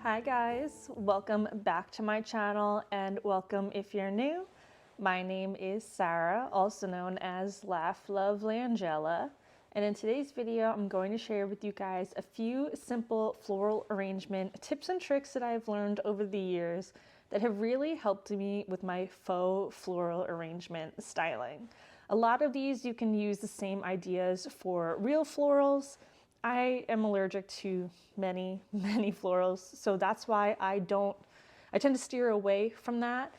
Hi guys, welcome back to my channel and welcome if you're new. My name is Sarah, also known as Laugh Love Langella, and in today's video I'm going to share with you guys a few simple floral arrangement tips and tricks that I've learned over the years that have really helped me with my faux floral arrangement styling. A lot of these you can use the same ideas for real florals. I am allergic to many florals, so that's why I tend to steer away from that.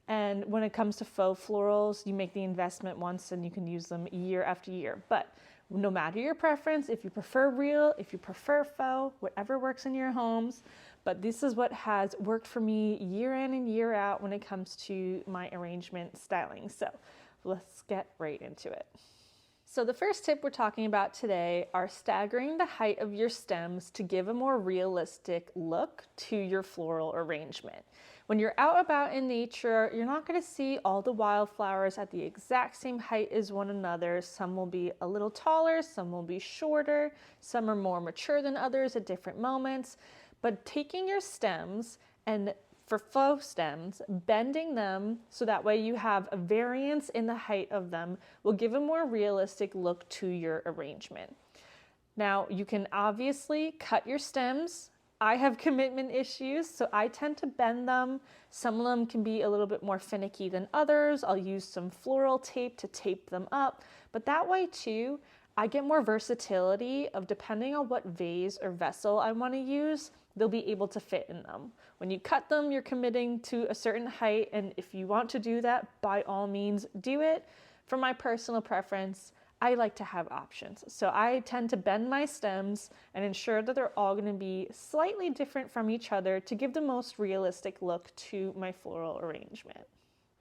And when it comes to faux florals, you make the investment once and you can use them year after year. But no matter your preference, if you prefer real, if you prefer faux, whatever works in your homes, but this is what has worked for me year in and year out when it comes to my arrangement styling. So let's get right into it. So the first tip we're talking about today are staggering the height of your stems to give a more realistic look to your floral arrangement. When you're out about in nature, you're not going to see all the wildflowers at the exact same height as one another. Some will be a little taller, some will be shorter, some are more mature than others at different moments. But taking your stems and for faux stems, bending them so that way you have a variance in the height of them will give a more realistic look to your arrangement. Now, you can obviously cut your stems. I have commitment issues, so I tend to bend them. Some of them can be a little bit more finicky than others. I'll use some floral tape to tape them up, but that way too, I get more versatility of depending on what vase or vessel I want to use, they'll be able to fit in them. When you cut them, you're committing to a certain height, and if you want to do that, by all means do it. For my personal preference, I like to have options. So I tend to bend my stems and ensure that they're all going to be slightly different from each other to give the most realistic look to my floral arrangement.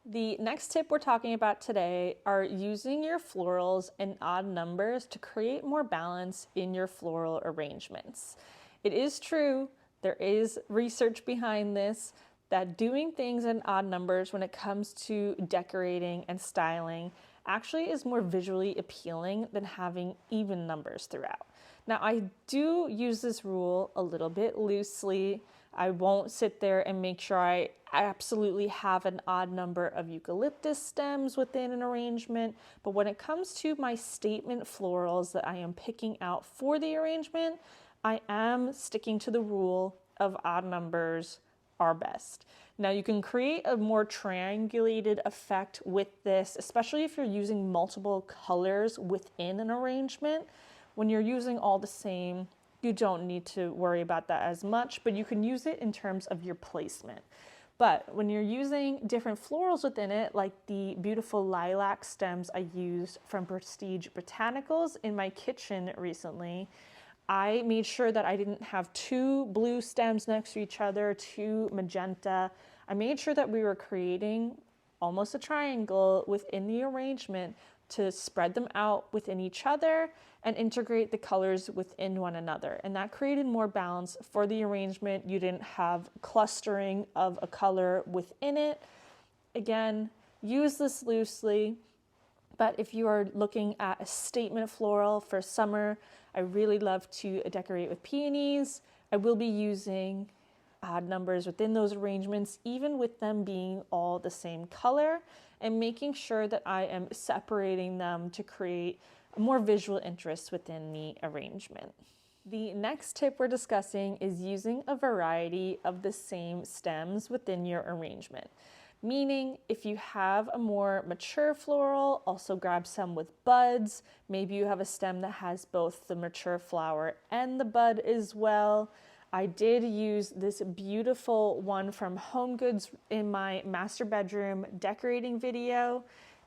The next tip we're talking about today are using your florals in odd numbers to create more balance in your floral arrangements. It is true, there is research behind this, that doing things in odd numbers when it comes to decorating and styling actually is more visually appealing than having even numbers throughout. Now, I do use this rule a little bit loosely. I won't sit there and make sure I absolutely have an odd number of eucalyptus stems within an arrangement, but when it comes to my statement florals that I am picking out for the arrangement, I am sticking to the rule of odd numbers are best. Now you can create a more triangulated effect with this, especially if you're using multiple colors within an arrangement. When you're using all the same, you don't need to worry about that as much, but you can use it in terms of your placement. But when you're using different florals within it, like the beautiful lilac stems I used from Prestige Botanicals in my kitchen recently, I made sure that I didn't have two blue stems next to each other, two magenta. I made sure that we were creating almost a triangle within the arrangement to spread them out within each other and integrate the colors within one another. And that created more balance for the arrangement. You didn't have clustering of a color within it. Again, use this loosely. But if you are looking at a statement floral for summer, I really love to decorate with peonies. I will be using odd numbers within those arrangements, even with them being all the same color, and making sure that I am separating them to create a more visual interest within the arrangement. The next tip we're discussing is using a variety of the same stems within your arrangement. Meaning, if you have a more mature floral, also grab some with buds. Maybe you have a stem that has both the mature flower and the bud as well. I did use this beautiful one from Home Goods in my master bedroom decorating video.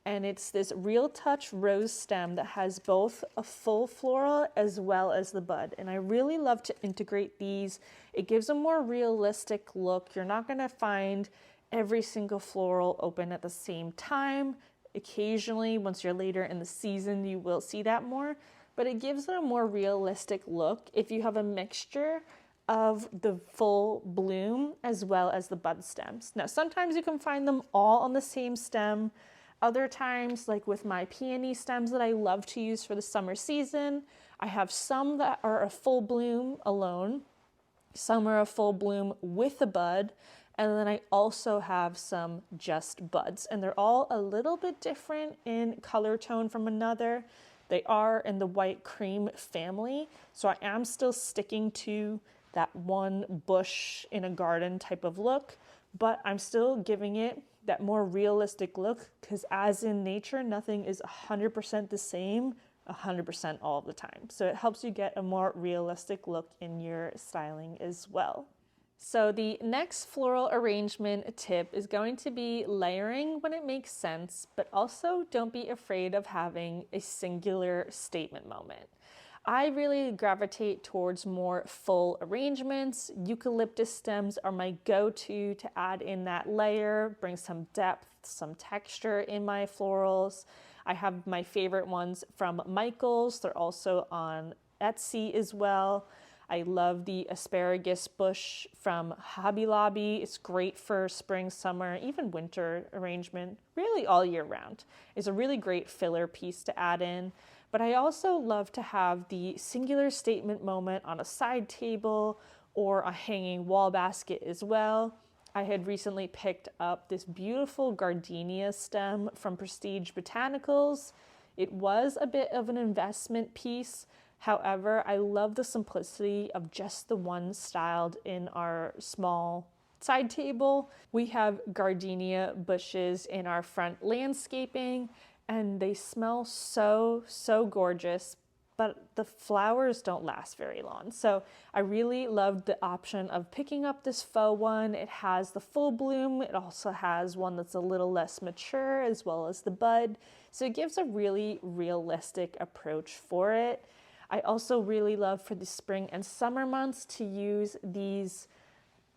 And it's this Real Touch rose stem that has both a full floral as well as the bud. And I really love to integrate these. It gives a more realistic look. You're not going to find every single floral open at the same time. Occasionally, once you're later in the season, you will see that more, but it gives it a more realistic look if you have a mixture of the full bloom as well as the bud stems. Now, sometimes you can find them all on the same stem. Other times, like with my peony stems that I love to use for the summer season, I have some that are a full bloom alone, Some are a full bloom with a bud, and then I also have some just buds, and they're all a little bit different in color tone from another. They are in the white cream family, so I am still sticking to that one bush in a garden type of look, but I'm still giving it that more realistic look, because as in nature, nothing is 100% the same 100% all the time. So it helps you get a more realistic look in your styling as well. So the next floral arrangement tip is going to be layering when it makes sense, but also don't be afraid of having a singular statement moment. I really gravitate towards more full arrangements. Eucalyptus stems are my go-to to add in that layer, bring some depth, some texture in my florals. I have my favorite ones from Michael's. They're also on Etsy as well. I love the asparagus bush from Hobby Lobby. It's great for spring, summer, even winter arrangement, really all year round. It's a really great filler piece to add in. But I also love to have the singular statement moment on a side table or a hanging wall basket as well. I had recently picked up this beautiful gardenia stem from Prestige Botanicals. It was a bit of an investment piece. However, I love the simplicity of just the one styled in our small side table. We have gardenia bushes in our front landscaping, and they smell so gorgeous, but the flowers don't last very long. So I really loved the option of picking up this faux one. It has the full bloom. It also has one that's a little less mature, as well as the bud. So it gives a really realistic approach for it. I also really love for the spring and summer months to use these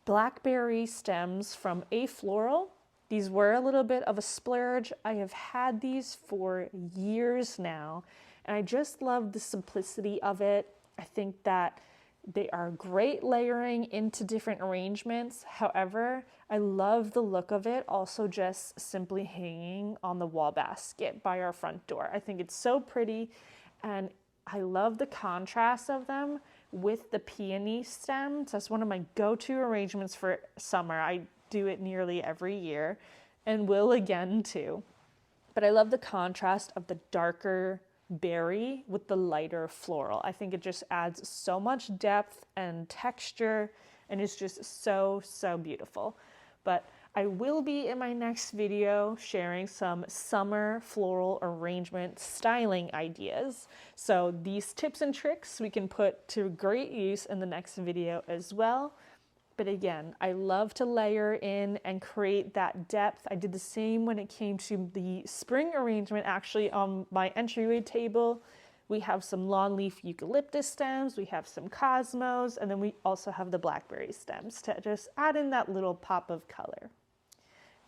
Blackberry stems from Afloral. These were a little bit of a splurge. I have had these for years now, and I just love the simplicity of it. I think that they are great layering into different arrangements. However, I love the look of it also just simply hanging on the wall basket by our front door. I think it's so pretty, and I love the contrast of them with the peony stems. That's one of my go-to arrangements for summer. I do it nearly every year and will again too. But I love the contrast of the darker berry with the lighter floral. I think it just adds so much depth and texture, and it's just so beautiful. But I will be in my next video sharing some summer floral arrangement styling ideas. So these tips and tricks we can put to great use in the next video as well. But again, I love to layer in and create that depth. I did the same when it came to the spring arrangement. Actually, on my entryway table, we have some lawn leaf eucalyptus stems, we have some cosmos, and then we also have the blackberry stems to just add in that little pop of color.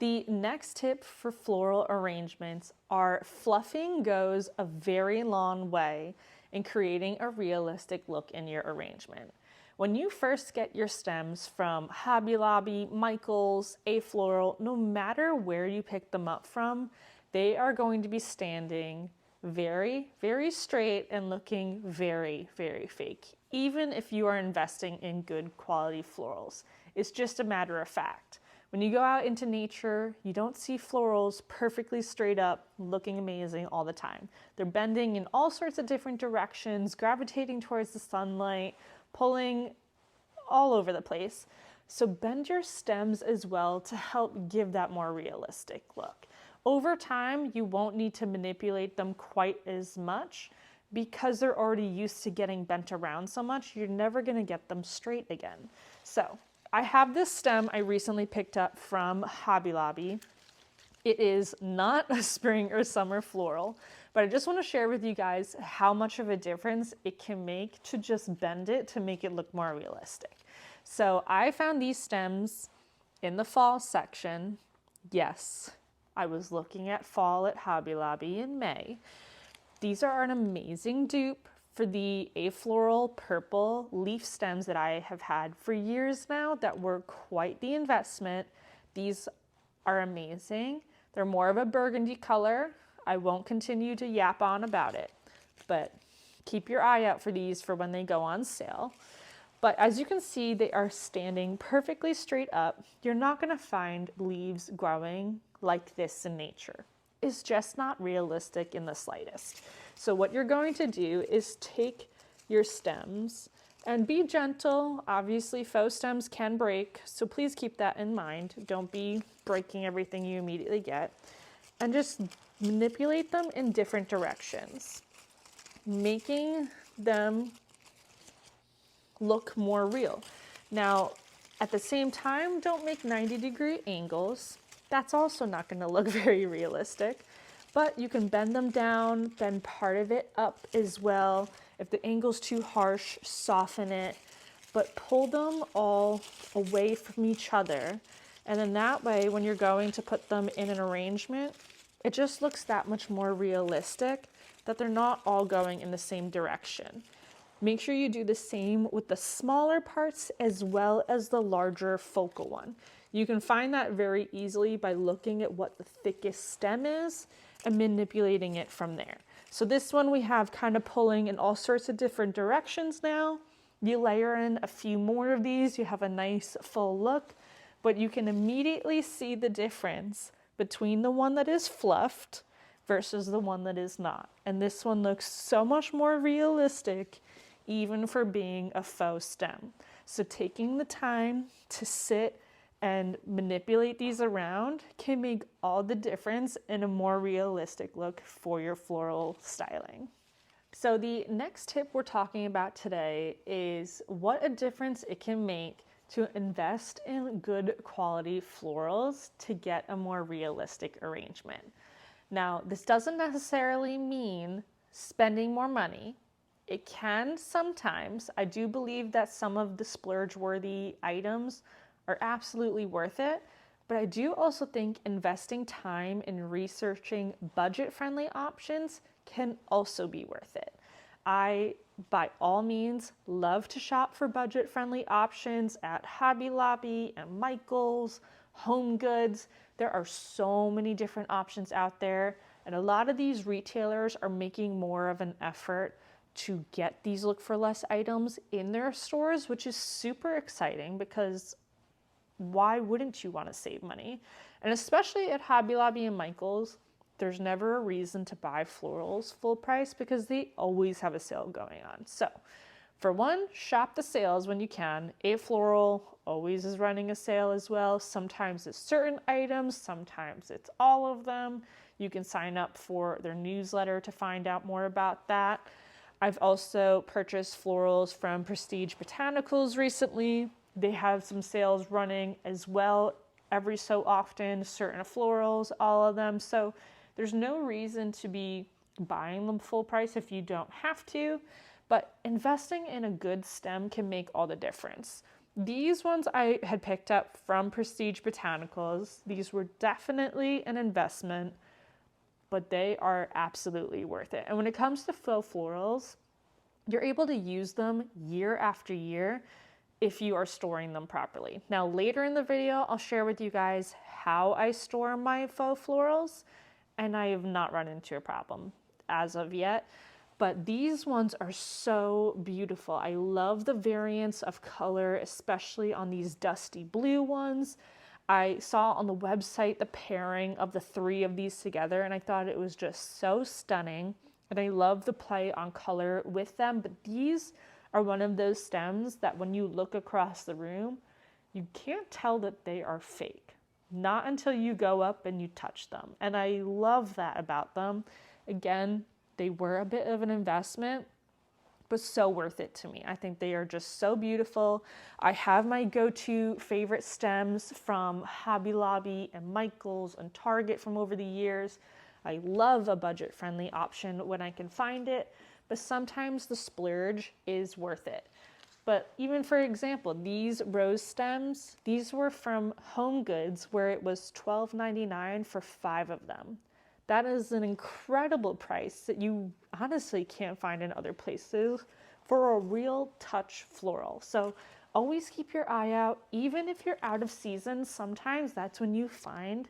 The next tip for floral arrangements are fluffing goes a very long way in creating a realistic look in your arrangement. When you first get your stems from Hobby Lobby, Michael's, Afloral, no matter where you pick them up from, they are going to be standing very straight and looking very fake, even if you are investing in good quality florals. It's just a matter of fact. When you go out into nature, you don't see florals perfectly straight up, looking amazing all the time. They're bending in all sorts of different directions, gravitating towards the sunlight, pulling all over the place. So bend your stems as well to help give that more realistic look. Over time, you won't need to manipulate them quite as much because they're already used to getting bent around so much. You're never going to get them straight again. So I have this stem I recently picked up from Hobby Lobby. It is not a spring or summer floral, but I just want to share with you guys how much of a difference it can make to just bend it to make it look more realistic. So I found these stems in the fall section. Yes, I was looking at fall at Hobby Lobby in May. These are an amazing dupe for the Afloral purple leaf stems that I have had for years now that were quite the investment. These are amazing. They're more of a burgundy color. I won't continue to yap on about it, but keep your eye out for these for when they go on sale. But as you can see, they are standing perfectly straight up. You're not gonna find leaves growing like this in nature. It's just not realistic in the slightest. So what you're going to do is take your stems and be gentle. Obviously, faux stems can break, so please keep that in mind. Don't be breaking everything you immediately get. And just manipulate them in different directions, making them look more real. Now, at the same time, don't make 90-degree angles. That's also not going to look very realistic, but you can bend them down, bend part of it up as well. If the angle's too harsh, soften it, but pull them all away from each other. And then that way, when you're going to put them in an arrangement, it just looks that much more realistic that they're not all going in the same direction. Make sure you do the same with the smaller parts as well as the larger focal one. You can find that very easily by looking at what the thickest stem is and manipulating it from there. So this one we have kind of pulling in all sorts of different directions now. You layer in a few more of these, you have a nice full look, but you can immediately see the difference between the one that is fluffed versus the one that is not. And this one looks so much more realistic, even for being a faux stem. So taking the time to sit and manipulate these around can make all the difference in a more realistic look for your floral styling. So the next tip we're talking about today is what a difference it can make to invest in good quality florals to get a more realistic arrangement. Now, this doesn't necessarily mean spending more money. It can sometimes. I do believe that some of the splurge-worthy items are absolutely worth it, but I do also think investing time in researching budget-friendly options can also be worth it. I, by all means, love to shop for budget-friendly options at Hobby Lobby and Michael's, Home Goods. There are so many different options out there, and a lot of these retailers are making more of an effort to get these look for less items in their stores, which is super exciting because why wouldn't you want to save money? And especially at Hobby Lobby and Michael's, there's never a reason to buy florals full price because they always have a sale going on. So for one, shop the sales when you can. Afloral always is running a sale as well. Sometimes it's certain items, sometimes it's all of them. You can sign up for their newsletter to find out more about that. I've also purchased florals from Prestige Botanicals recently. They have some sales running as well every so often, certain florals, all of them. So there's no reason to be buying them full price if you don't have to, but investing in a good stem can make all the difference. These ones I had picked up from Prestige Botanicals. These were definitely an investment, but they are absolutely worth it. And when it comes to faux florals, you're able to use them year after year if you are storing them properly. Now, later in the video, I'll share with you guys how I store my faux florals, and I have not run into a problem as of yet. But these ones are so beautiful. I love the variance of color, especially on these dusty blue ones. I saw on the website the pairing of the three of these together, and I thought it was just so stunning. And I love the play on color with them, but these are one of those stems that when you look across the room, you can't tell that they are fake. Not until you go up and you touch them. And I love that about them. Again, they were a bit of an investment, but so worth it to me. I think they are just so beautiful. I have my go-to favorite stems from Hobby Lobby and Michael's and Target from over the years. I love a budget-friendly option when I can find it, but sometimes the splurge is worth it. But even for example, these rose stems, these were from Home Goods where it was $12.99 for 5 of them. That is an incredible price that you honestly can't find in other places for a real touch floral. So always keep your eye out. Even if you're out of season, sometimes that's when you find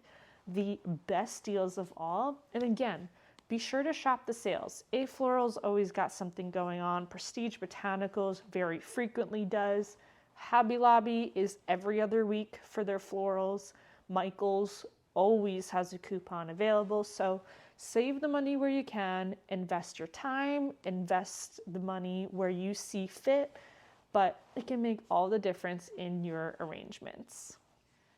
the best deals of all. And again, be sure to shop the sales. Afloral's always got something going on. Prestige Botanicals very frequently does. Hobby Lobby is every other week for their florals. Michael's always has a coupon available. So save the money where you can, invest your time, invest the money where you see fit, but it can make all the difference in your arrangements.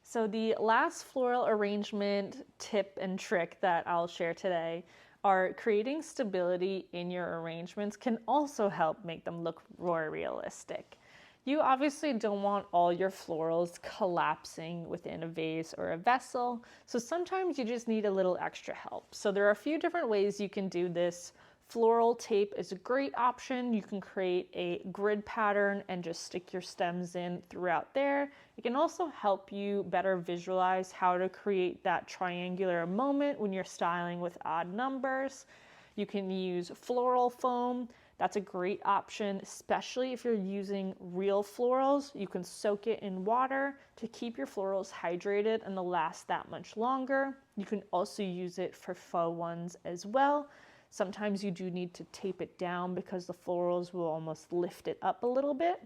So the last floral arrangement tip and trick that I'll share today are creating stability in your arrangements can also help make them look more realistic. You obviously don't want all your florals collapsing within a vase or a vessel, so sometimes you just need a little extra help. So there are a few different ways you can do this. Floral tape is a great option. You can create a grid pattern and just stick your stems in throughout there. It can also help you better visualize how to create that triangular moment when you're styling with odd numbers. You can use floral foam. That's a great option, especially if you're using real florals. You can soak it in water to keep your florals hydrated and they'll last that much longer. You can also use it for faux ones as well. Sometimes you do need to tape it down because the florals will almost lift it up a little bit.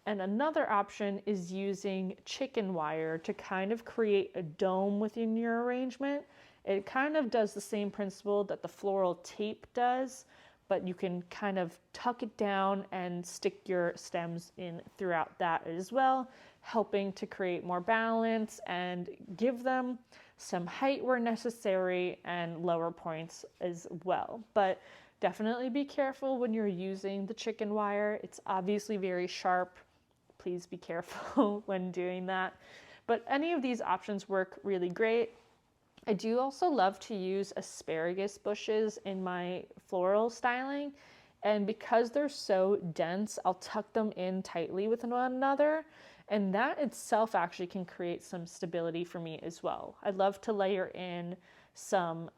And another option is using chicken wire to kind of create a dome within your arrangement. It kind of does the same principle that the floral tape does, but you can kind of tuck it down and stick your stems in throughout that as well, helping to create more balance and give them some height where necessary and lower points as well. But definitely be careful when you're using the chicken wire. It's obviously very sharp. Please be careful when doing that. But any of these options work really great. I do also love to use asparagus bushes in my floral styling. And because they're so dense, I'll tuck them in tightly with one another. And that itself actually can create some stability for me as well. I love to layer in some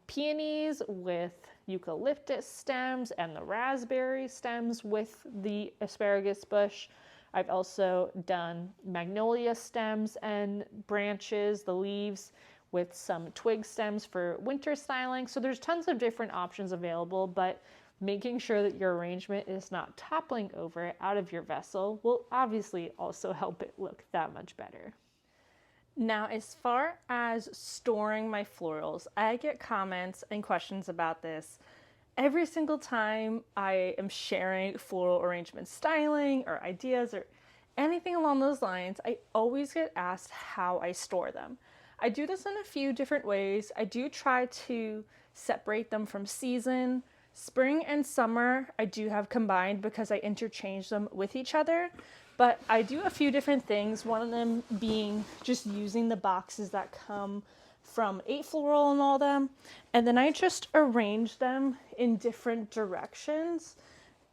peonies with eucalyptus stems and the raspberry stems with the asparagus bush. I've also done magnolia stems and branches, the leaves, with some twig stems for winter styling. So there's tons of different options available, but making sure that your arrangement is not toppling over out of your vessel will obviously also help it look that much better. Now, as far as storing my florals, I get comments and questions about this every single time I am sharing floral arrangement styling or ideas or anything along those lines. I always get asked how I store them. I do this in a few different ways. I do try to separate them from season. Spring and summer I do have combined because I interchange them with each other, but I do a few different things, one of them being just using the boxes that come from Afloral and all them, and then I just arrange them in different directions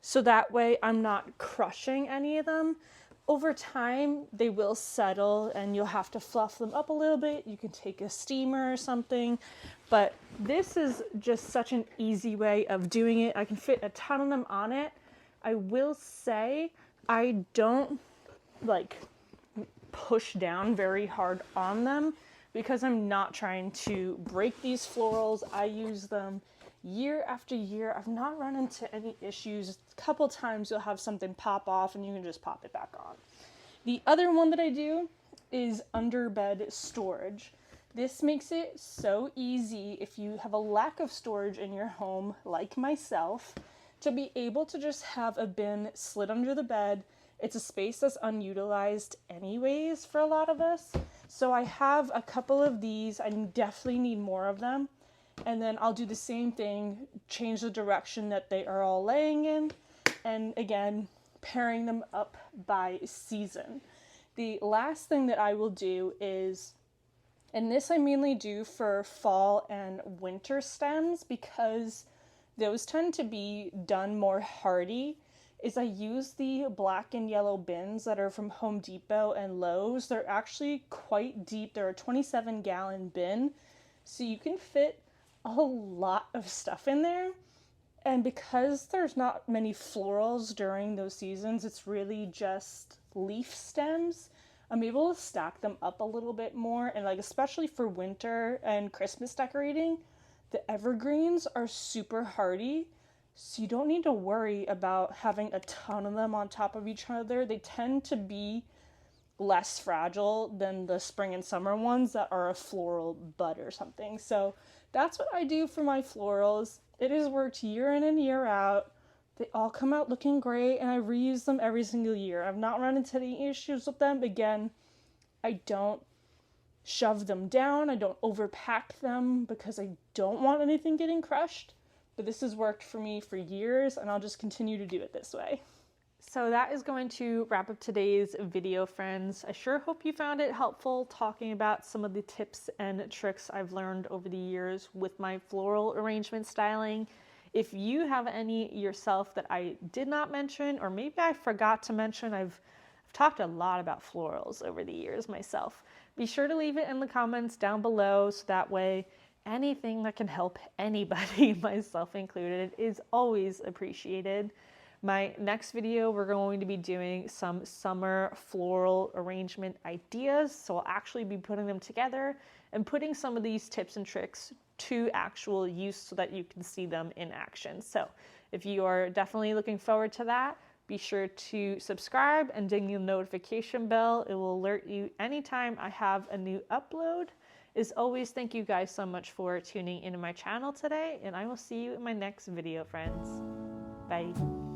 so that way I'm not crushing any of them. Over time, they will settle and you'll have to fluff them up a little bit. You can take a steamer or something, but this is just such an easy way of doing it. I can fit a ton of them on it. I will say I don't like push down very hard on them because I'm not trying to break these florals. I use them year after year. I've not run into any issues. A couple times you'll have something pop off and you can just pop it back on. The other one that I do is under bed storage. This makes it so easy if you have a lack of storage in your home, like myself, to be able to just have a bin slid under the bed. It's a space that's unutilized anyways for a lot of us. So I have a couple of these. I definitely need more of them. And then I'll do the same thing, change the direction that they are all laying in, and again, pairing them up by season. The last thing that I will do is, and this I mainly do for fall and winter stems because those tend to be done more hardy, is I use the black and yellow bins that are from Home Depot and Lowe's. They're actually quite deep. They're a 27-gallon bin, so you can fit a lot of stuff in there. And because there's not many florals during those seasons, it's really just leaf stems, I'm able to stack them up a little bit more. And like, especially for winter and Christmas decorating, The evergreens are super hardy, so you don't need to worry about having a ton of them on top of each other. They tend to be less fragile than the spring and summer ones that are a floral bud or something. So that's what I do for my florals. It has worked year in and year out. They all come out looking great, and I reuse them every single year. I've not run into any issues with them. Again, I don't shove them down. I don't overpack them because I don't want anything getting crushed. But this has worked for me for years, and I'll just continue to do it this way. So that is going to wrap up today's video, friends. I sure hope you found it helpful talking about some of the tips and tricks I've learned over the years with my floral arrangement styling. If you have any yourself that I did not mention, or maybe I forgot to mention, I've talked a lot about florals over the years myself. Be sure to leave it in the comments down below, so that way anything that can help anybody, myself included, is always appreciated. My next video, we're going to be doing some summer floral arrangement ideas. So I'll actually be putting them together and putting some of these tips and tricks to actual use so that you can see them in action. So if you are definitely looking forward to that, be sure to subscribe and ding the notification bell. It will alert you anytime I have a new upload. As always, thank you guys so much for tuning into my channel today, and I will see you in my next video, friends. Bye.